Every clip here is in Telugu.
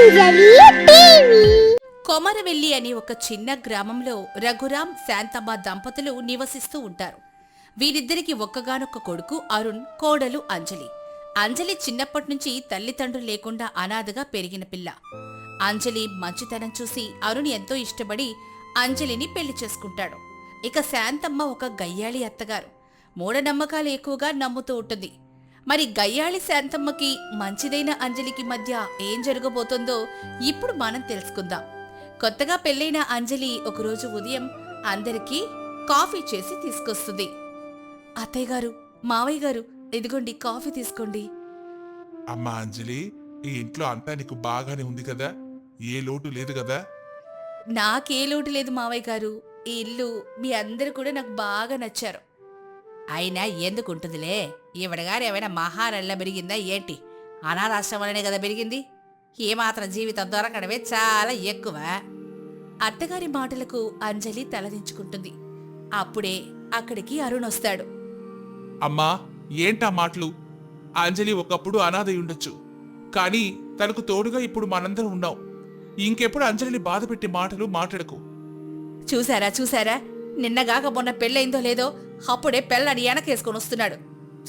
అంజలి టీవీ. కొమరవెల్లి అనే ఒక చిన్న గ్రామంలో రఘురాం శాంతమ్మ దంపతులు నివసిస్తూ ఉంటారు. వీరిద్దరికి ఒక్కగానొక్క కొడుకు అరుణ్, కోడలు అంజలి. అంజలి చిన్నప్పటినుంచి తల్లిదండ్రులు లేకుండా అనాథగా పెరిగిన పిల్ల. అంజలి మంచితనం చూసి అరుణ్ ఎంతో ఇష్టపడి అంజలిని పెళ్లి చేసుకుంటాడు. ఇక శాంతమ్మ ఒక గయ్యాళి అత్తగారు. మూఢనమ్మకాలు ఎక్కువగా నమ్ముతూ ఉంటుంది. మరి గయ్యాళి శాంతమ్మకి మంచిదైన అంజలికి మధ్య ఏం జరగబోతుందో ఇప్పుడు మనం తెలుసుకుందాం. కొత్తగా పెళ్లైన అంజలి ఒకరోజు ఉదయం అందరికీ కాఫీ చేసి తీసుకొస్తుంది. అత్తయ్య గారు, మావయ్య గారు, ఇదిగోండి కాఫీ తీసుకోండి. అమ్మా అంజలి, ఈ ఇంట్లో అంతా నీకు బాగానే ఉంది కదా? ఏ లోటు లేదు కదా? నాకే లోటు లేదు మావయ్య గారు. ఈ ఇల్లు మీ అందరూ కూడా నాకు బాగా నచ్చారు. అయినా ఎందుకుంటుందిలే, ఈవిడగారు ఏమైనా మహారాణిలా పెరిగిందా ఏంటి? అనాథాశ్రమంలోనే కదా పెరిగింది. ఏమాత్రం జీవితం దొరకడమే చాలా ఎక్కువ. అత్తగారి మాటలకు అంజలి తలదించుకుంటుంది. అప్పుడే అక్కడికి అరుణ్ వస్తాడు. అమ్మా, ఏంటా మాటలు? అంజలి ఒకప్పుడు అనాథై ఉండొచ్చు, కానీ తనకు తోడుగా ఇప్పుడు మనందరం ఉన్నాం. ఇంకెప్పుడు అంజలిని బాధ పెట్టే మాటలు మాట్లాడకు. చూసారా, నిన్నగాక మొన్న పెళ్ళయిందో లేదో అప్పుడే పెళ్ళని వెనకేసుకొని వస్తున్నాడు.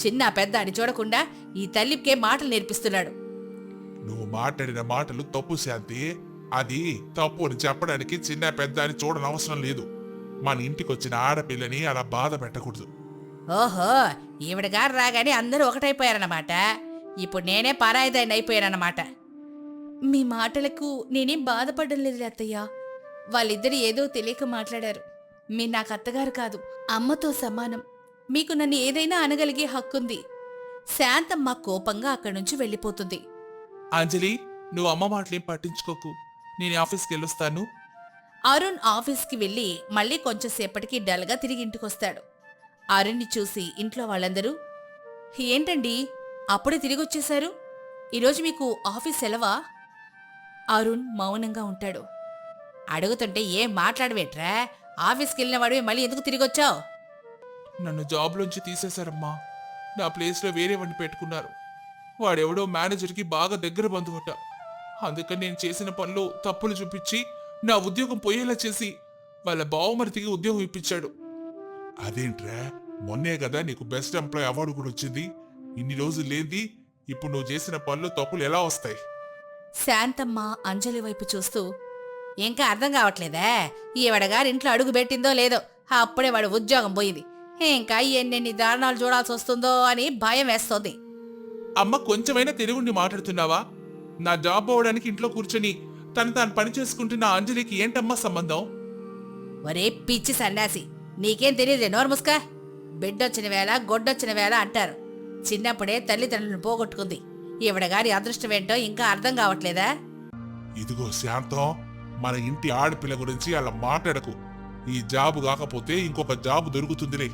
చిన్న పెద్ద అని చూడకుండా ఈ తల్లికే మాటలు నేర్పిస్తున్నాడు. నువ్వు మాట్లాడిన మాటలు తప్పు శాంతి. అది తప్పు అని చెప్పడానికి చిన్న పెద్ద అని చూడనవసరం లేదు. మన ఇంటికొచ్చిన ఆడపిల్లని అలా బాధ పెట్టకూడదు. ఓహో, ఈవిడగారు రాగానే అందరూ ఒకటైపోయారన్నమాట. ఇప్పుడు నేనే పరాయిదాన్ని అయిపోయానన్నమాట. మీ మాటలకు నేనేం బాధపడడం లేదు అత్తయ్య. వాళ్ళిద్దరు ఏదో తెలియక మాట్లాడారు. మీరు నాకు అత్తగారు కాదు, అమ్మతో సమానం. మీకు నన్ను ఏదైనా అనగలిగే హక్కుంది. శాంతమ్మ కోపంగా అక్కడి నుంచి వెళ్ళిపోతుంది. అంజలి, నువ్వు అమ్మ మాటలేం పట్టించుకోకు. నేను ఆఫీస్కి వెళ్ళొస్తాను. అరుణ్ ఆఫీస్కి వెళ్ళి మళ్ళీ కొంచెంసేపటికి డల్గా తిరిగి ఇంటికొస్తాడు. అరుణ్ని చూసి ఇంట్లో వాళ్ళందరూ, ఏంటండి అప్పుడే తిరిగొచ్చేశారు? ఈరోజు మీకు ఆఫీస్ సెలవా? అరుణ్ మౌనంగా ఉంటాడు. అడుగుతుంటే ఏం మాట్లాడవేట్రా? ఆఫీస్కి వెళ్ళినవాడివి మళ్ళీ ఎందుకు తిరిగొచ్చావు? నన్ను జాబ్లోంచి తీసేశారమ్మా. నా ప్లేస్లో వేరే వాడిని పెట్టుకున్నారు. వాడెవడో మేనేజర్కి బాగా దగ్గర బంధువట. అందుకని నేను చేసిన పనులు తప్పులు చూపించి నా ఉద్యోగం పోయేలా చేసి వాళ్ళ బావమరిదికి ఉద్యోగం ఇప్పించాడు. అదేంట్రా, మొన్నే కదా నీకు బెస్ట్ ఎంప్లాయ్ అవార్డు కూడా వచ్చింది. ఇన్ని రోజులు లేంది ఇప్పుడు నువ్వు చేసిన పనులు తప్పులు ఎలా వస్తాయి? శాంతమ్మ అంజలి వైపు చూస్తూ, ఇంకా అర్థం కావట్లేదా? ఈవిడగారు ఇంట్లో అడుగు పెట్టిందో లేదో అప్పుడే వాడు ఉద్యోగం పోయింది. ఇంకా ఎన్నెన్ని దారుణాలు చూడాల్సి వస్తుందో అని భయం వేస్తోంది. అమ్మ, కొంచెమైనా తెలుగుండి మాట్లాడుతున్నావా? నా జాబ్ పోవడానికి ఇంట్లో కూర్చొని తాను పని చేసుకుంటున్న అంజలికి ఏంటమ్మా సంబంధం? ఒరే పిచ్చి సన్యాసి, నీకేం తెలియదే నోరు ముస్కా. బిడ్డొచ్చిన వేళ గొడ్డొచ్చిన వేళ అంటారు. చిన్నప్పుడే తల్లిదండ్రులను పోగొట్టుకుంది. ఈవిడగారి అదృష్టమేంటో ఇంకా అర్థం కావట్లేదా? ఇదిగో శాంతం, మన ఇంటి ఆడపిల్ల గురించి అలా మాట్లాడకు. ఈ జాబు కాకపోతే ఇంకొక జాబు దొరుకుతుందిలే.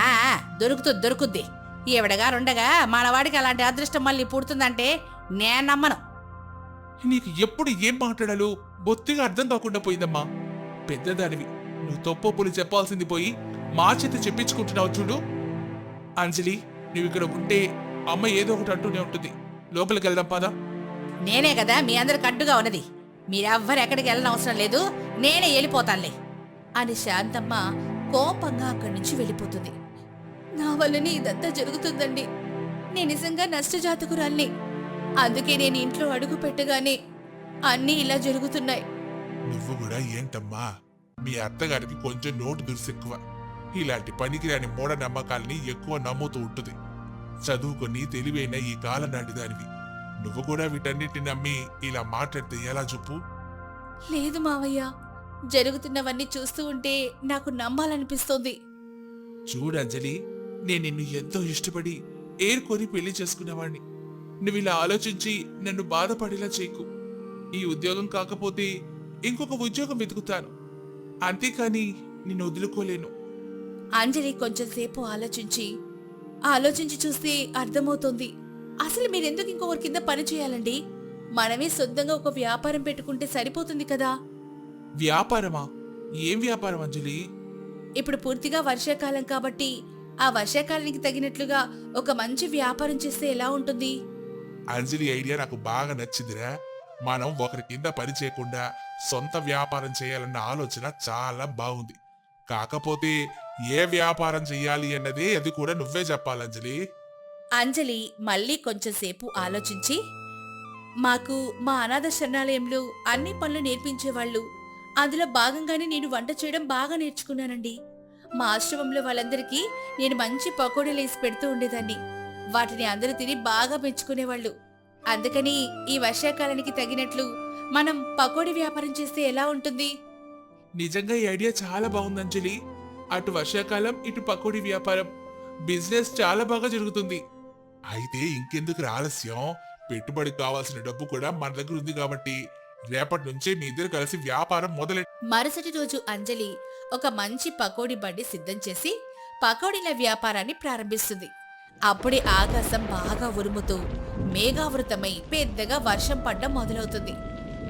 ఆ దొరుకుద్ది. ఈవిడగారుండగా మనవాడికి అలాంటి అదృష్టం మళ్ళీ పుడుతుందంటే నేను నమ్మను. నీకు ఎప్పుడు ఏం మాట్లాడాలో బొత్తిగా అర్థం కాకుండా పోయిందమ్మా. పెద్దదానివి, నువ్వు తప్పొప్పులు చెప్పాల్సింది పోయి మా చేత చెప్పించుకుంటున్నావు చూడు. అంజలి, నువ్వు ఇక్కడ ఉంటే అమ్మ ఏదో ఒకటి అంటూనే ఉంటుంది. లోపలికి వెళ్దాం పదా. నేనే కదా మీ అందరికి అడ్డుగా ఉన్నది. మీరెవ్వరు ఎక్కడికి వెళ్ళనవసరం లేదు, నేనే వెళ్ళిపోతానులే అని శాంతమ్మ కోపంగా అక్కడి నుంచి వెళ్ళిపోతుంది. నా వల్లనే ఇదంతా జరుగుతుందండి. నేను నిజంగా నష్టజాతకురాల్ని. అందుకే నేను ఇంట్లో అడుగు పెట్టగానే అన్నీ ఇలా జరుగుతున్నాయి. నువ్వు కూడా ఏంటమ్మా, మీ అత్తగారికి కొంచెం నోటు దురుసెక్కువ. ఇలాంటి పనికిరాని మూఢనమ్మకాల్ని ఎక్కువ నమ్ముతూ ఉంటుంది. చదువుకొని తెలివైన ఈ కాలం నాటి దానివి. నువ్వు కూడా వీటన్నిటిని నమ్మి ఇలా మాట్లాడితే ఎలా చెప్పు? లేదు మావయ్య, జరుగుతున్నవన్నీ చూస్తూ ఉంటే నాకు నమ్మాలనిపిస్తోంది. చూడంజలి, నేను నిన్ను ఎంతో ఇష్టపడి ఏర్కొని పెళ్లి చేసుకునేవాణ్ణి. నువ్వు ఇలా ఆలోచించి నన్ను బాధపడేలా చేయకు. ఈ ఉద్యోగం కాకపోతే ఇంకొక ఉద్యోగం వెతుకుతాను, అంతేకాని నిన్ను వదులుకోలేను. అంజలి కొంచెంసేపు ఆలోచించి చూస్తే అర్థమవుతోంది. అసలు మీరెందుకు ఇంకొకరి కింద పని చేయాలండి? మనమే సొంతంగా ఒక వ్యాపారం పెట్టుకుంటే సరిపోతుంది కదా. వ్యాపారమా? ఏం వ్యాపారం అంజలి? ఇప్పుడు పూర్తిగా వర్షాకాలం కాబట్టి ఆ వర్షాకాలానికి తగినట్లుగా ఒక మంచి వ్యాపారం చేస్తే ఎలా ఉంటుంది? అంజలి ఐడియా నాకు బాగా నచ్చిందిరా. మనం ఒకరి కింద పని చేయకుండా సొంత వ్యాపారం చేయాలన్న ఆలోచన చాలా బాగుంది. కాకపోతే ఏ వ్యాపారం చెయ్యాలి అన్నదే అది కూడా నువ్వే చెప్పాలి అంజలి. అంజలి మళ్ళీ కొంచెంసేపు ఆలోచించి, మాకు మా అనాథ శరణాలయంలో అన్ని పనులు నేర్పించేవాళ్ళు. అందులో భాగంగానే నేను వంట చేయడం బాగా నేర్చుకున్నానండి. మా ఆశ్రమంలో వాళ్ళందరికీ నేను మంచి పకోడీలు వేసి పెడుతూ ఉండేదాన్ని. వాటిని అందరూ తిని బాగా మెచ్చుకునేవాళ్ళు. అందుకని ఈ వర్షాకాలానికి తగినట్లు మనం పకోడీ వ్యాపారం చేస్తే ఎలా ఉంటుంది? నిజంగా ఈ ఐడియా చాలా బాగుంది అంజలి. అటు వర్షాకాలం ఇటు పకోడీ వ్యాపారం, బిజినెస్ చాలా బాగా జరుగుతుంది. అయితే ఇంకెందుకు ఆలస్యం? పెట్టుబడికి కావాల్సిన డబ్బు కూడా మన దగ్గర ఉంది కాబట్టి రేపటి నుంచే మీ ఇద్దరు కలిసి వ్యాపారం మొదలె. మరుసటి రోజు అంజలి ఒక మంచి పకోడీ బండి సిద్ధం చేసి పకోడీల వ్యాపారాన్ని ప్రారంభిస్తుంది. అప్పుడే ఆకాశం బాగా ఉరుముతూ మేఘావృతమై పెద్దగా వర్షం పడ్డం మొదలవుతుంది.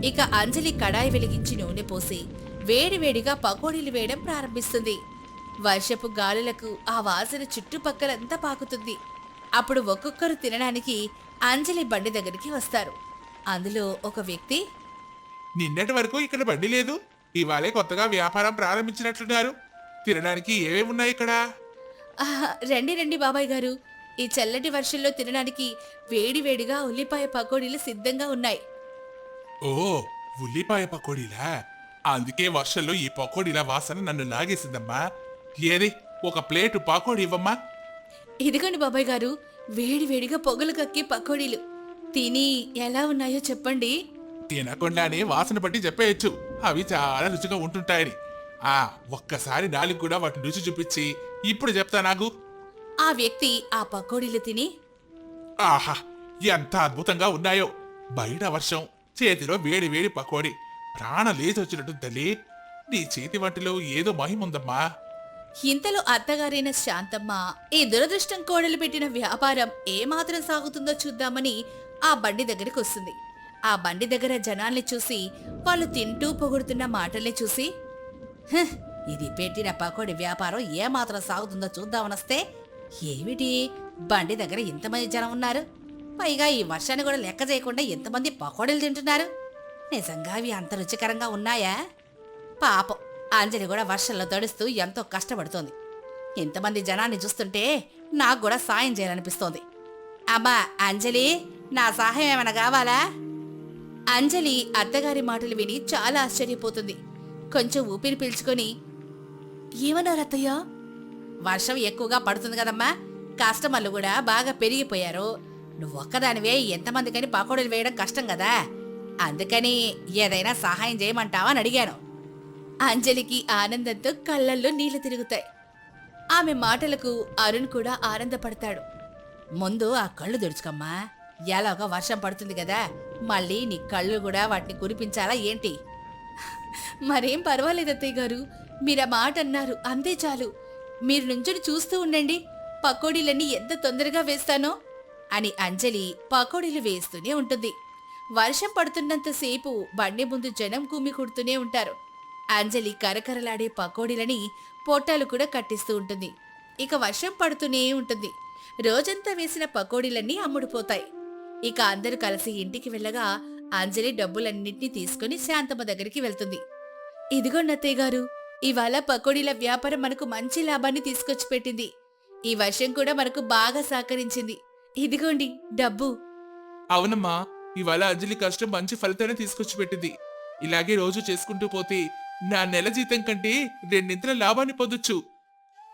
ఇక అంజలి కడాయి వెలిగించి నూనె పోసి వేడివేడిగా పకోడీలు వేయడం ప్రారంభిస్తుంది. వర్షపు గాలులకు ఆ వాసన చుట్టుపక్కలంతా పాకుతుంది. అప్పుడు ఒక్కొక్కరు తినడానికి అంజలి బండి దగ్గరికి వస్తారు. అందులో ఒక వ్యక్తి, నిన్నటి వరకు ఇక్కడ బండి లేదు, ఇవాళే కొత్తగా వ్యాపారం ప్రారంభించినట్లున్నారు. తినడానికి ఏమేమి ఉన్నాయి ఇక్కడ? "ఆహా, రండి రండి బాబాయ్ గారు, ఈ చల్లటి వర్షంలో తినడానికి వేడివేడిగా ఉల్లిపాయ పకోడీలు సిద్ధంగా ఉన్నాయి." ఓ, ఉల్లిపాయ పకోడీలా? అందుకే వర్షంలో ఈ పకోడీల వాసన నన్ను లాగేసిందమ్మా. ఏది, ఒక ప్లేటు పకోడీ ఇవ్వమ్మా. ఇదిగోండి బాబాయ్ గారు, వేడివేడిగా పొగలు కక్కి పకోడీలు. తిని ఎలా ఉన్నాయో చెప్పండి. తినకుండానే వాసన బట్టి చెప్పేయచ్చు అవి చాలా రుచిగా ఉంటుంటాయని. ఆ ఒక్కసారి నాలుగు కూడా వాటిని రుచి చూపించి ఇప్పుడు చెప్తా నాకు. ఆ వ్యక్తి ఆ పకోడీలు తిని, ఆహా, ఎంత అద్భుతంగా ఉన్నాయో! బయట వర్షం, చేతిలో వేడి వేడి పకోడీ, ప్రాణ లేచొచ్చినట్టు తల్లి. నీ చేతి వంటలో ఏదో మహిముందమ్మా. ఇంతలో అత్తగారైన శాంతమ్మ ఈ దురదృష్టం కోడలు పెట్టిన వ్యాపారం ఏమాత్రం సాగుతుందో చూద్దామని ఆ బండి దగ్గరికి వస్తుంది. ఆ బండి దగ్గర జనాల్ని చూసి, వాళ్ళు తింటూ పొగుడుతున్న మాటల్ని చూసి, "హ్, ఇది పెట్టిన పకోడీ వ్యాపారం ఏమాత్రం సాగుతుందో చూద్దామనొస్తే ఏమిటి, బండి దగ్గర ఇంతమంది జనం ఉన్నారు, పైగా ఈ వర్షాన్ని కూడా లెక్క చేయకుండా ఎంతమంది పకోడీలు తింటున్నారు. నిజంగా అవి అంత రుచికరంగా ఉన్నాయా? పాపం అంజలి కూడా వర్షంలో తడుస్తూ ఎంతో కష్టపడుతోంది. ఇంతమంది జనాన్ని చూస్తుంటే నాకు కూడా సాయం చేయాలనిపిస్తోంది. అమ్మా అంజలి, నా సహాయం ఏమైనా కావాలా?" అంజలి అత్తగారి మాటలు విని చాలా ఆశ్చర్యపోతుంది. కొంచెం ఊపిరి పీల్చుకొని, "ఏమన్నారు అత్తయ్య?" "వర్షం ఎక్కువగా పడుతుంది కదమ్మా, కస్టమర్లు కూడా బాగా పెరిగిపోయారు. నువ్వు ఒక్కదానివే ఎంతమందికని పకోడీలు వేయడం కష్టం కదా, అందుకని ఏదైనా సహాయం చేయమంటావా అని అడిగాను." అంజలికి ఆనందంతో కళ్ళల్లో నీళ్లు తిరుగుతాయి. ఆమె మాటలకు అరుణ్ కూడా ఆనందపడతాడు. "ముందు ఆ కళ్ళు తుడుచుకమ్మా, ఎలాగో వర్షం పడుతుంది కదా, మళ్ళీ నీ కళ్ళు కూడా వాటిని కురిపించాలా ఏంటి?" "మరేం పర్వాలేదు అత్తయ్య గారు, మీరా మాట అన్నారు అంతే చాలు. మీరు నుంచుని చూస్తూ ఉండండి, పకోడీలన్నీ ఎంత తొందరగా వేస్తానో" అని అంజలి పకోడీలు వేస్తూనే ఉంటుంది. వర్షం పడుతున్నంతసేపు బండి ముందు జనం కుమ్మి కుడుతూనే ఉంటారు. అంజలి కరకరలాడే పకోడీలని పొట్టాలు కూడా కట్టిస్తూ ఉంటుంది. ఇక వర్షం పడుతూనే ఉంటుంది. రోజంతా వేసిన పకోడీలన్నీ అమ్ముడుపోతాయి. ఇక అందరూ కలిసి ఇంటికి వెళ్ళగా అంజలి డబ్బులన్నింటినీ తీసుకుని శాంతమ్మ దగ్గరికి వెళ్తుంది. "ఇదిగోండి అత్తయ్య గారు, ఇవాళ పకోడీల వ్యాపారం మనకు మంచి లాభాన్ని తీసుకొచ్చి పెట్టింది. ఈ వర్షం కూడా మనకు బాగా సహకరించింది. ఇదిగోండి డబ్బు." అవునమ్మా, ఇవాళ అంజలి కష్టం మంచి ఫలితాన్ని తీసుకొచ్చి పెట్టింది. ఇలాగే రోజు చేసుకుంటూ పోతే నా నెల జీతం కంటే రెండింతల లాభాన్ని పొందొచ్చు.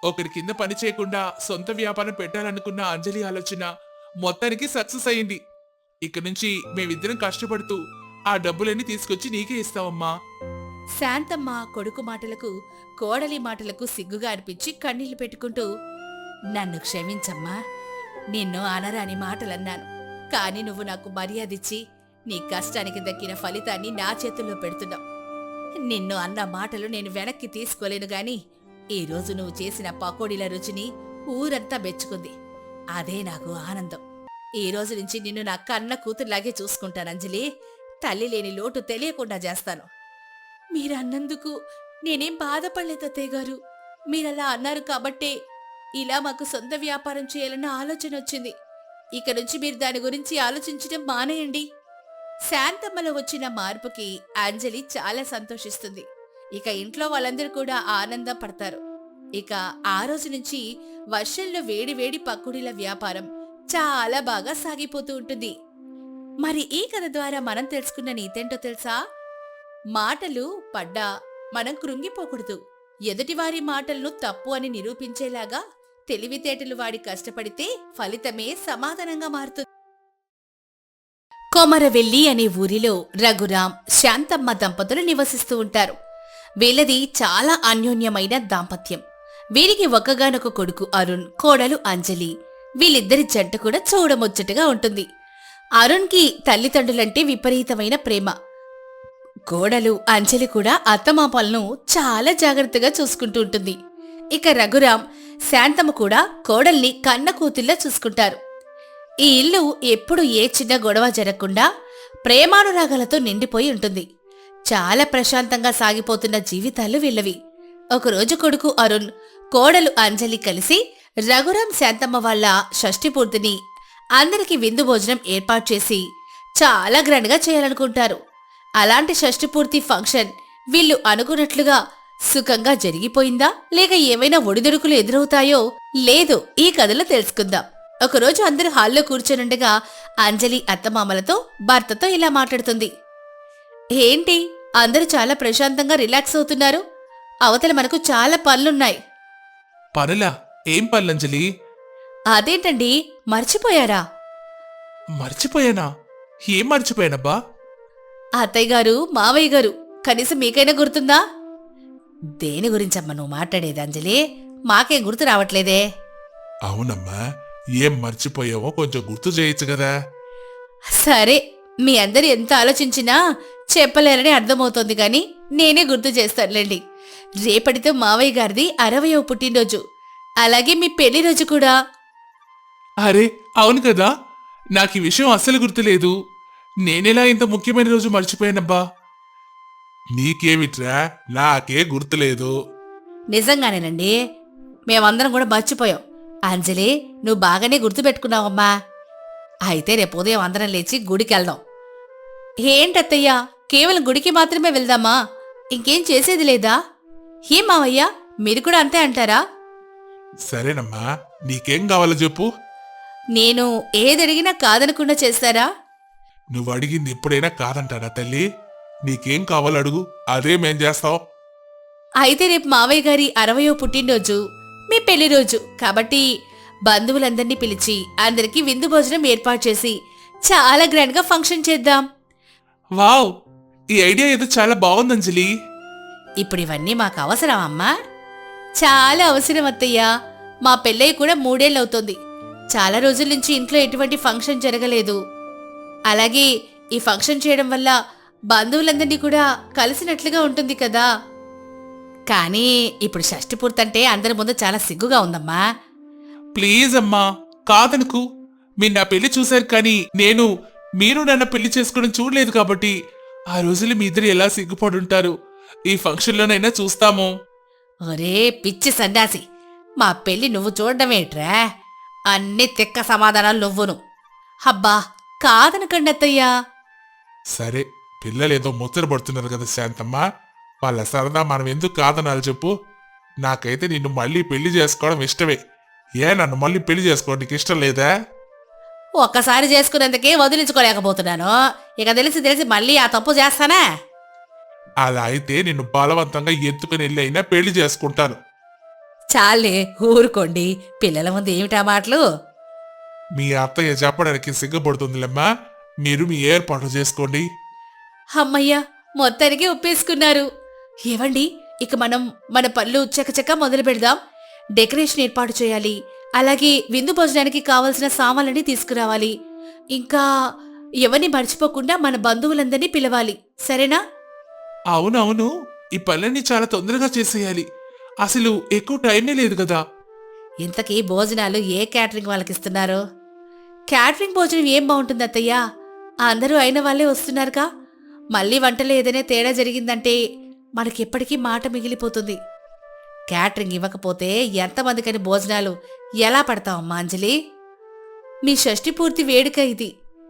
ఒకరి కింద పని చేయకుండా సొంత వ్యాపారం పెట్టాలనుకున్న అంజలి ఆలోచన మొత్తానికి సక్సెస్ అయింది. ఇక నుంచి మేమిద్దరం కష్టపడుతూ ఆ డబ్బులన్నీ తీసుకొచ్చి నీకే ఇస్తామమ్మా. శాంతమ్మ కొడుకు మాటలకు, కోడలి మాటలకు సిగ్గుగా అనిపించి కన్నీళ్లు పెట్టుకుంటూ, "నన్ను క్షమించమ్మా, నిన్ను అనరాని మాటలన్నాను. కాని నువ్వు నాకు మర్యాదిచ్చి నీ కష్టానికి దక్కిన ఫలితాన్ని నా చేతుల్లో పెడుతున్నావు. నిన్ను అన్న మాటలు నేను వెనక్కి తీసుకోలేను గాని ఈరోజు నువ్వు చేసిన పకోడీల రుచిని ఊరంతా మెచ్చుకుంది. అదే నాకు ఆనందం. ఈ రోజు నుంచి నిన్ను నా కన్న కూతురులాగే చూసుకుంటాను అంజలి. తల్లి లేని లోటు తెలియకుండా చేస్తాను." "మీరన్నందుకు నేనేం బాధపడలేదు అత్తయ్య గారు. మీరలా అన్నారు కాబట్టే ఇలా మాకు సొంత వ్యాపారం చేయాలన్న ఆలోచన వచ్చింది. ఇక నుంచి మీరు దాని గురించి ఆలోచించడం మానేయండి." శాంతమ్మలో వచ్చిన మార్పుకి అంజలి చాలా సంతోషిస్తుంది. ఇక ఇంట్లో వాళ్ళందరూ కూడా ఆనందం పడతారు. ఇక ఆ రోజు నుంచి వర్షంలో వేడి వేడి పకోడీల వ్యాపారం చాలా బాగా సాగిపోతూ ఉంటుంది. మరి ఈ కథ ద్వారా మనం తెలుసుకున్న నీతేంటో తెలుసా? మాటలు పడ్డా మనం కృంగిపోకూడదు. ఎదుటివారి మాటలను తప్పు అని నిరూపించేలాగా తెలివితేటలు వాడి కష్టపడితే ఫలితమే సమాధానంగా మారుతుంది. కొమరవెల్లి అనే ఊరిలో రఘురాం, శాంతమ్మ దంపతులు నివసిస్తూ ఉంటారు. వీళ్ళది చాలా అన్యోన్యమైన దాంపత్యం. వీరికి ఒక్కగానొక కొడుకు అరుణ్, కోడలు అంజలి. వీళ్ళిద్దరి జంట కూడా చూడముచ్చటగా ఉంటుంది. అరుణ్కి తల్లిదండ్రులంటే విపరీతమైన ప్రేమ. కోడలు అంజలి కూడా అత్తమామలను చాలా జాగ్రత్తగా చూసుకుంటూ ఉంటుంది. ఇక రఘురాం, శాంతమ్మ కూడా కోడల్ని కన్న కూతుల్లా చూసుకుంటారు. ఈ ఇల్లు ఎప్పుడు ఏ చిన్న గొడవ జరగకుండా ప్రేమానురాగాలతో నిండిపోయి ఉంటుంది. చాలా ప్రశాంతంగా సాగిపోతున్న జీవితాలు వీళ్ళవి. ఒకరోజు కొడుకు అరుణ్, కోడలు అంజలి కలిసి రఘురాం, శాంతమ్మ వాళ్ళ షష్ఠి పూర్తిని అందరికి విందు భోజనం ఏర్పాటు చేసి చాలా గ్రాండ్గా చేయాలనుకుంటారు. అలాంటి షష్ఠి పూర్తి ఫంక్షన్ వీళ్ళు అనుకున్నట్లుగా సుఖంగా జరిగిపోయిందా, లేక ఏమైనా ఒడిదుడుకులు ఎదురవుతాయో లేదో ఈ కథలో తెలుసుకుందాం. ఒకరోజు అందరూ హాల్లో కూర్చొనుండగా అంజలి అత్తమామలతో, భర్తతో ఇలా మాట్లాడుతుంది. ఏంటి అందరూ చాలా ప్రశాంతంగా రిలాక్స్ అవుతున్నారు? అవతల మనకు చాలా పనులున్నాయి. పనులా? ఏం పనులంజలి? అదేంటండి, మర్చిపోయారా? మర్చిపోయానా? ఏం మర్చిపోయానబ్బా? అత్తయ్య గారు, మావయ్య గారు, కనీసం మీకైనా గుర్తుందా? దేని గురించమ్మా నువ్వు మాట్లాడేది అంజలి? మాకేం గుర్తు రావట్లేదే. అవునమ్మా, ఏం మర్చిపోయావో కొంచెం గుర్తు చేయొచ్చు కదా. సరే, మీ అందరు ఎంత ఆలోచించినా చెప్పలేరని అర్థమవుతోంది గాని నేనే గుర్తు చేస్తానులేండి. రేపటితో మావయ్య గారిది 60వ పుట్టినరోజు, అలాగే మీ పెళ్లి రోజు కూడా. అరే అవును కదా, నాకు ఈ విషయం అస్సలు గుర్తులేదు. నేనెలా ఇంత ముఖ్యమైన రోజు మర్చిపోయానబ్బా? నీకేమిట్రా, నాకే గుర్తులేదు. నిజంగానేనండి, మేమందరం కూడా మర్చిపోయాం. అంజలి, నువ్వు బాగానే గుర్తుపెట్టుకున్నావమ్మా. అయితే రేపు ఉదయం అందరం లేచి గుడికి వెళ్దాం. ఏంటత్తయ్యా, కేవలం గుడికి మాత్రమే వెళ్దామా? ఇంకేం చేసేది లేదా? ఏం మావయ్య, మీరు కూడా అంతే అంటారా? సరేనమ్మా, నీకేం కావాలో చెప్పు. నేను ఏదడిగినా కాదనకుండా చేస్తారా? నువ్వు అడిగింది ఎప్పుడైనా కాదంటారా తల్లి? నీకేం కావాలో అడుగు, అదే మేం చేస్తాం. అయితే రేపు మావయ్య గారి 60వ పుట్టినరోజు, మీ పెళ్లి రోజు కాబట్టి బంధువులందరినీ పిలిచి అందరికీ విందు భోజనం ఏర్పాటు చేసి చాలా గ్రాండ్గా ఫంక్షన్ చేద్దాం. వావ్, ఈ ఐడియా ఏదో చాలా బాగుంది అంజలి. ఇప్పుడు ఇవన్నీ మాకు అవసరం అమ్మా? చాలా అవసరం అత్తయ్యా. మా పెళ్ళయి కూడా 3 ఏళ్ళవుతోంది. చాలా రోజుల నుంచి ఇంట్లో ఎటువంటి ఫంక్షన్ జరగలేదు. అలాగే ఈ ఫంక్షన్ చేయడం వల్ల బంధువులందరినీ కూడా కలిసినట్లుగా ఉంటుంది కదా. కానీ ఇప్పుడు షష్ఠి పూర్తంటే అందరి ముందు చాలా సిగ్గుగా ఉందమ్మా. ప్లీజ్ అమ్మా, కాదనుకు. మీరు నా పెళ్లి చూశారు కానీ మీరు నన్ను పెళ్లి చేసుకోవడం చూడలేదు కాబట్టి ఆ రోజులు మీ ఇద్దరు ఎలా సిగ్గుపడుంటారు. ఈ ఫంక్షన్లోనైనా చూస్తాము. ఒరే పిచ్చి సన్యాసి, మా పెళ్లి నువ్వు చూడడమేట్రా? అన్ని తిక్క సమాధానాలు నువ్వును. హబ్బా, కాదనకండి అత్తయ్యా. సరే, పిల్లలేదో ముచ్చట పడుతున్నారు కదా శాంతమ్మ, వాళ్ళ సరదా మనం ఎందుకు కాదనాలి చెప్పు. నాకైతే నిన్ను మళ్ళీ పెళ్లి చేసుకోవడం ఇష్టమే. నన్ను మళ్ళీ పెళ్లి చేసుకోవడం నీకు ఇష్టం లేదా? ఒక్కసారి చేసుకునేందుకే వదిలించుకోలేకపోతున్నాను. ఇక తెలిసి మళ్ళీ ఆ తప్పు చేస్తానా? అలా అయితే నిన్ను బలవంతంగా ఎత్తుకుని వెళ్ళి అయినా పెళ్లి చేసుకుంటాను. చాలే, ఊరుకోండి. పిల్లల ముందు ఏమిటా మాటలు? మీ అత్తయ్య చెప్పడానికి సిగ్గుపడుతుందిలేమ్మా. మీరు మీ ఏర్పాట్లు చేసుకోండి. అమ్మయ్య, మొత్తానికి ఒప్పేసుకున్నారు. ఏవండి, ఇక మనం మన పళ్ళు చకచక మొదలు పెడదాం. డెకరేషన్ ఏర్పాటు చేయాలి. అలాగే విందు భోజనానికి కావలసిన సామాన్లని తీసుకురావాలి. ఇంకా ఎవరిని మర్చిపోకుండా మన బంధువులందరినీ పిలవాలి. సరేనా? అవునవును, ఈ పనులన్నీ చాలా తొందరగా చేసేయాలి. అసలు ఎక్కువ టైమే లేదు కదా. ఇంతకీ భోజనాలు ఏ క్యాటరింగ్ వాళ్ళకిస్తున్నారు? క్యాటరింగ్ భోజనం ఏం బాగుంటుంది అత్తయ్యా? అందరూ అయిన వాళ్ళే వస్తున్నారుగా. మళ్ళీ వంటలో ఏదైనా తేడా జరిగిందంటే మనకెప్పటికీ మాట మిగిలిపోతుంది. క్యాటరింగ్ ఇవ్వకపోతే ఎంతమందికని భోజనాలు ఎలా పడతావమ్మా అంజలి? మీ షష్ఠి పూర్తి వేడుక ఇది.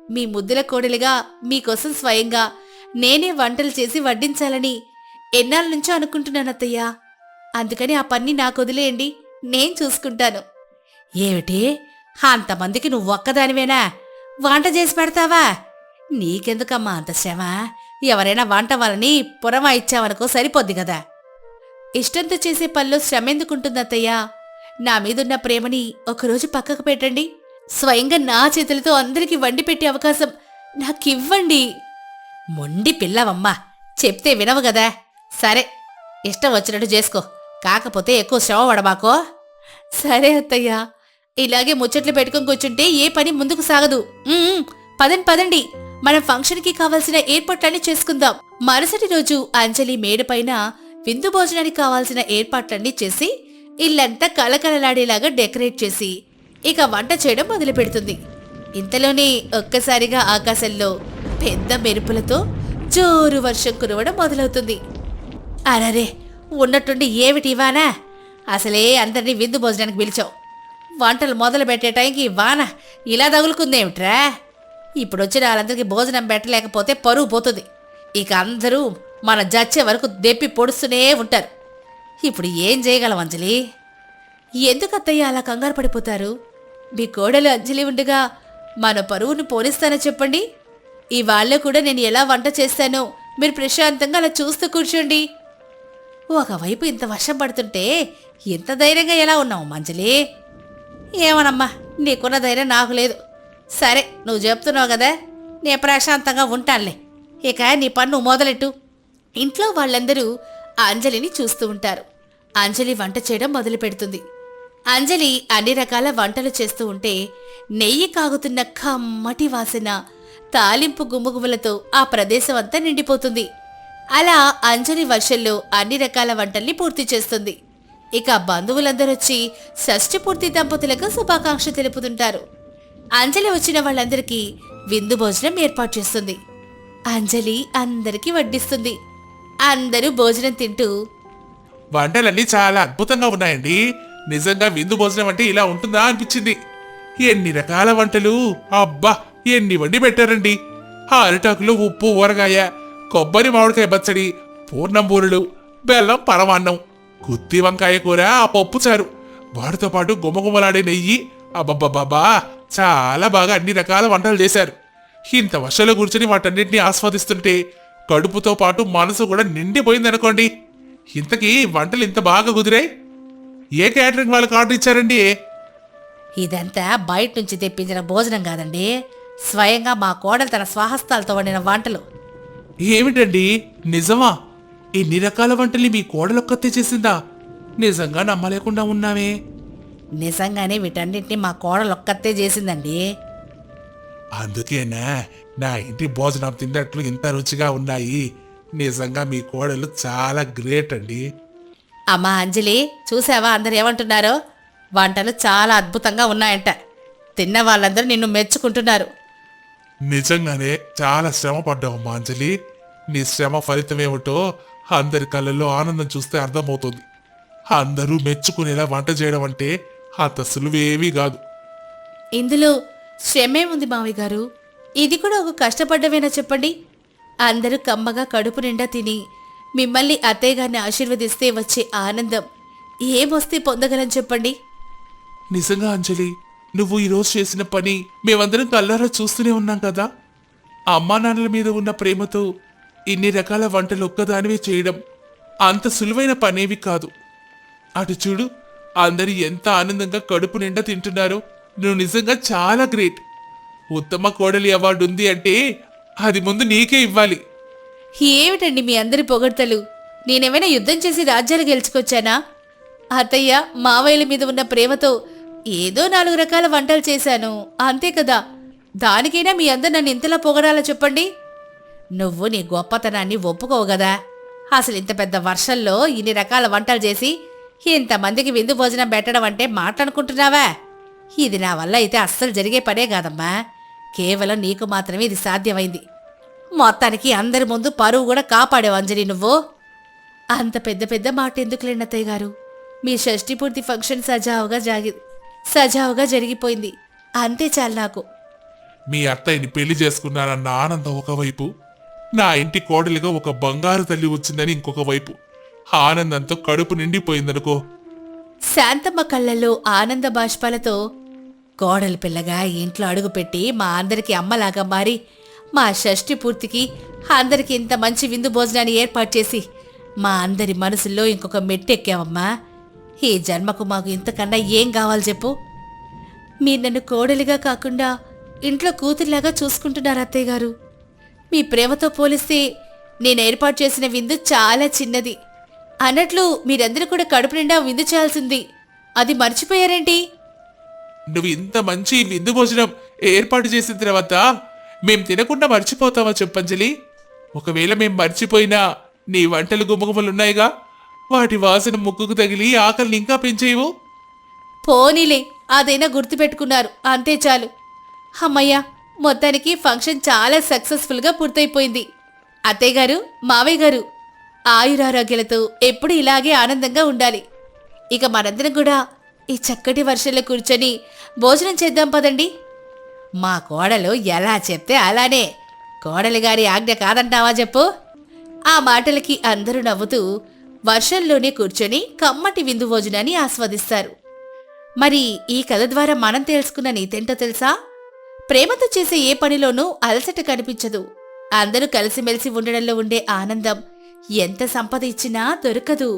మీ ముద్దుల కోడలిగా మీకోసం స్వయంగా నేనే వంటలు చేసి వడ్డించాలని ఎన్నాళ్ళ నుంచో అనుకుంటున్నానత్తయ్యా. అందుకని ఆ పని నాకు వదిలేయండి, నేను చూసుకుంటాను. ఏమిటి, అంతమందికి నువ్వు ఒక్కదానివేనా వంట చేసి పెడతావా? నీకెందుకమ్మా అంత శ్రమ? ఎవరైనా వంట వాళ్ళని పురమా ఇచ్చావనుకో సరిపోద్ది కదా. ఇష్టంతో చేసే పనిలో శ్రమ ఎందుకుంటుందత్తయ్యా? నా మీదున్న ప్రేమని ఒకరోజు పక్కకు పెట్టండి. స్వయంగా నా చేతులతో అందరికీ వండి పెట్టే అవకాశం నాకివ్వండి. మొండి పిల్లవమ్మా, చెప్తే వినవు గదా. సరే, ఇష్టం వచ్చినట్టు చేసుకో, కాకపోతే ఎక్కువ శ్రమ పడబాకో. సరే అత్తయ్యా, ఇలాగే ముచ్చట్లు పెట్టుకొని కూర్చుంటే ఏ పని ముందుకు సాగదు. పదండి పదండి, మనం ఫంక్షన్కి కావాల్సిన ఏర్పాట్లన్నీ చేసుకుందాం. మరుసటి రోజు అంజలి మేడపైన విందు భోజనానికి కావాల్సిన ఏర్పాట్లన్నీ చేసి ఇల్లంతా కలకలలాడేలాగా డెకరేట్ చేసి ఇక వంట చేయడం మొదలు పెడుతుంది. ఇంతలోనే ఒక్కసారిగా ఆకాశంలో పెద్ద మెరుపులతో జోరు వర్షం కురవడం మొదలవుతుంది. అరరే, ఉన్నట్టుండి ఏమిటి వానా? అసలే అందరినీ విందు భోజనానికి పిలిచావు, వంటలు మొదలు పెట్టే టైంకి వాన ఇలా తగులుకుందేమిట్రా? ఇప్పుడు వచ్చిన వాళ్ళందరికీ భోజనం పెట్టలేకపోతే పరువు పోతుంది. ఇక అందరూ మన జచ్చే వరకు దెప్పి పొడుస్తూనే ఉంటారు. ఇప్పుడు ఏం చేయగలం అంజలి? ఎందుకు అత్తయ్య అలా కంగారు పడిపోతారు? మీ కోడలు అంజలి ఉండగా మన పరువును పోనిస్తానో చెప్పండి. ఇవాళ్ళ కూడా నేను ఎలా వంట చేస్తానో మీరు ప్రశాంతంగా అలా చూస్తూ కూర్చోండి. ఒకవైపు ఇంత వర్షం పడుతుంటే ఇంత ధైర్యంగా ఎలా ఉన్నావు అంజలి? ఏమోనమ్మా, నీకున్న ధైర్యం నాకు లేదు. సరే, నువ్వు చెప్తున్నావు కదా, నేను ప్రశాంతంగా ఉంటానులే. ఇక నీ పన్ను మొదలెట్టు. ఇంట్లో వాళ్ళందరూ అంజలిని చూస్తూ ఉంటారు. అంజలి వంట చేయడం మొదలు పెడుతుంది. అంజలి అన్ని రకాల వంటలు చేస్తూ ఉంటే నెయ్యి కాగుతున్న కమ్మటి వాసన, తాలింపు గుమ్మగుమ్మలతో ఆ ప్రదేశం అంతా నిండిపోతుంది. అలా అంజలి వర్షంలో అన్ని రకాల వంటల్ని పూర్తి చేస్తుంది. ఇక బంధువులందరూ వచ్చి షష్ఠి పూర్తి దంపతులకు శుభాకాంక్ష తెలుపుతుంటారు. అంజలి వచ్చిన వాళ్ళందరికీ విందు భోజనం ఏర్పాటు చేస్తుంది. అంజలి అందరికీ వడ్డిస్తుంది. అందరూ భోజనం తింటూ, వంటలన్నీ చాలా అద్భుతంగా ఉన్నాయండి. నిజంగా విందు భోజనం అంటే ఇలా ఉంటుందా అనిపించింది. ఎన్ని రకాల వంటలు, అబ్బా ఎన్ని వండి పెట్టారండి. ఆ అరిటాకులు ఉప్పు ఊరగాయ, కొబ్బరి మామిడికాయ పచ్చడి, పూర్ణం బూరెలు, బెల్లం పరమాన్నం, గుత్తి వంకాయ కూర, ఆ పప్పు చారు, వాటితో పాటు గుమగుమలాడే నెయ్యి. అబ్బబ్బబ్బా, చాలా బాగా అన్ని రకాల వంటలు చేశారు. ఇంత వర్షంలో కూర్చొని వాటన్నిటిని ఆస్వాదిస్తుంటే కడుపుతో పాటు మనసు కూడా నిండిపోయిందనుకోండి. ఇంతకీ వంటలు ఇంత బాగా కుదిరాయి? ఏ క్యాటరింగ్ వాళ్ళకి ఆర్డర్ ఇచ్చారండి? ఇదంతా బయట నుంచి తెప్పించిన భోజనం కాదండి, స్వయంగా మా కోడలు తన స్వహస్తాలతో వండిన వంటలు. ఏమిటండి, నిజమా? ఇన్ని రకాల వంటల్ని మీ కోడలొక్కతే చేసిందా? నిజంగా నమ్మలేకుండా ఉన్నామే. నిజంగానే వీటన్నింటినీ మా కోడలు ఒక్కతే చేసిందండి. అందుకేనా నా ఇంటి భోజనం తిన్నట్లు ఇంత రుచిగా ఉన్నాయి. నిజంగా మీ కోడలు చాలా గ్రేట్ అండి. అమ్మా అంజలి, చూసావా అందరు ఏమంటున్నారో? వంటలు చాలా అద్భుతంగా ఉన్నాయంట. తిన్న వాళ్ళందరూ నిన్ను మెచ్చుకుంటున్నారు. నిజంగానే చాలా శ్రమ పడ్డావమ్మా అంజలి. నీ శ్రమ ఫలితమేమిటో అందరి కళ్ళల్లో ఆనందం చూస్తే అర్థమవుతుంది. అందరూ మెచ్చుకునేలా వంట చేయడం అంటే అంత సులువేమీ కాదు. ఇందులో శ్రమే ఉంది మావి గారు. ఇది కూడా ఒక కష్టపడ్డవేనా చెప్పండి? అందరూ కమ్మగా కడుపు నిండా తిని మిమ్మల్ని అత్తయ్య గారిని ఆశీర్వదిస్తే వచ్చే ఆనందం ఏమొస్తే పొందగలం చెప్పండి? నిజంగా అంజలి, నువ్వు ఈరోజు చేసిన పని మేమందరం కళ్ళారా చూస్తూనే ఉన్నాం కదా. ఆ అమ్మా నాన్నల మీద ఉన్న ప్రేమతో ఇన్ని రకాల వంటలు ఒక్కదానివే చేయడం అంత సులువైన పనేవి కాదు. అటు చూడు, అందరూ ఎంత ఆనందంగా కడుపు నిండా తింటున్నారో. నువ్వు నిజంగా చాలా గ్రేట్. ఉత్తమ కోడలి అవార్డు ఉంది అంటే అది ముందు నీకే ఇవ్వాలి. ఏమిటండి మీ అందరి పొగడ్తలు? నేనేమైనా యుద్ధం చేసి రాజ్యాలు గెలుచుకొచ్చానా? అత్తయ్య మావయ్యల మీద ఉన్న ప్రేమతో ఏదో 4 రకాల వంటలు చేశాను, అంతే కదా. దానికైనా మీ అందరు నన్ను ఇంతలా పొగడాలా చెప్పండి? నువ్వు నీ గొప్పతనాన్ని ఒప్పుకోవు కదా. అసలు ఇంత పెద్ద వర్షంలో ఇన్ని రకాల వంటలు చేసి ఇంతమందికి విందు భోజనం పెట్టడం అంటే మాట్లాడుకుంటున్నావా? ఇది నా వల్ల అయితే అస్సలు జరిగే పనే కాదమ్మా. కేవలం నీకు మాత్రమే ఇది సాధ్యమైంది. మొత్తానికి అందరి ముందు పరువు కూడా కాపాడావు అంజలి నువ్వు. అంత పెద్ద పెద్ద మాట ఎందుకులేండి అత్తయ్య గారు. మీ షష్ఠి పూర్తి ఫంక్షన్ సజావుగా జరిగిపోయింది, అంతే చాలు నాకు. మీ అత్తయ్యని పెళ్లి చేసుకున్నానన్న ఆనందం ఒకవైపు, నా ఇంటి కోడలిగా ఒక బంగారు తల్లి వచ్చిందని ఇంకొక వైపు. ఆనందంతో కడుపు నిండిపోయిందనుకో. శాంతమ్మ కళ్ళల్లో ఆనంద బాష్పాలతో కోడలి పిల్లగా ఇంట్లో అడుగుపెట్టి మా అందరికి అమ్మలాగా మారి మా షష్ఠి పూర్తికి అందరికి ఇంత మంచి విందు భోజనాన్ని ఏర్పాటు చేసి మా అందరి మనసుల్లో ఇంకొక మెట్టెక్కావమ్మా. ఈ జన్మకు మాకు ఇంతకన్నా ఏం కావాలి చెప్పు? మీరు నన్ను కోడలిగా కాకుండా ఇంట్లో కూతురిలాగా చూసుకుంటున్నారు అత్తయ్య గారు. మీ ప్రేమతో పోలిస్తే నేను ఏర్పాటు చేసిన విందు చాలా చిన్నది. అన్నట్లు మీరందరూ కూడా కడుపు నిండా విందు చేయాల్సింది, అది మర్చిపోయారేంటి? నువ్వు ఇంత మంచి విందు భోజనం ఏర్పాటు చేసిన తర్వాత మేం తినకుండా మర్చిపోతావా చెప్పంజలి? ఒకవేళ మేం మర్చిపోయినా నీ వంటలు గుమగుమలున్నాయిగా, వాటి వాసన ముక్కుకు తగిలి ఆకలిని ఇంకా పెంచేవు. పోనీలే, అదైనా గుర్తుపెట్టుకున్నారు, అంతే చాలు. అమ్మయ్యా, మొత్తానికి ఫంక్షన్ చాలా సక్సెస్ఫుల్గా పూర్తయిపోయింది. అత్తయ్య గారు, మావయ్య గారు ఆయురారోగ్యాలతో ఎప్పుడు ఇలాగే ఆనందంగా ఉండాలి. ఇక మనందరం కూడా ఈ చక్కటి వర్షంలో కూర్చొని భోజనం చేద్దాం పదండి. మా కోడలు ఎలా చెప్తే అలానే, కోడలి గారి ఆజ్ఞ కాదంటావా చెప్పు? ఆ మాటలకి అందరూ నవ్వుతూ వర్షంలోనే కూర్చొని కమ్మటి విందు భోజనాన్ని ఆస్వాదిస్తారు. మరి ఈ కథ ద్వారా మనం తెలుసుకున్న నీతేంటో తెలుసా? ప్రేమతో చేసే ఏ పనిలోనూ అలసట కనిపించదు. అందరూ కలిసిమెలిసి ఉండడంలో ఉండే ఆనందం ఎంత సంపద ఇచ్చినా దొరకదు.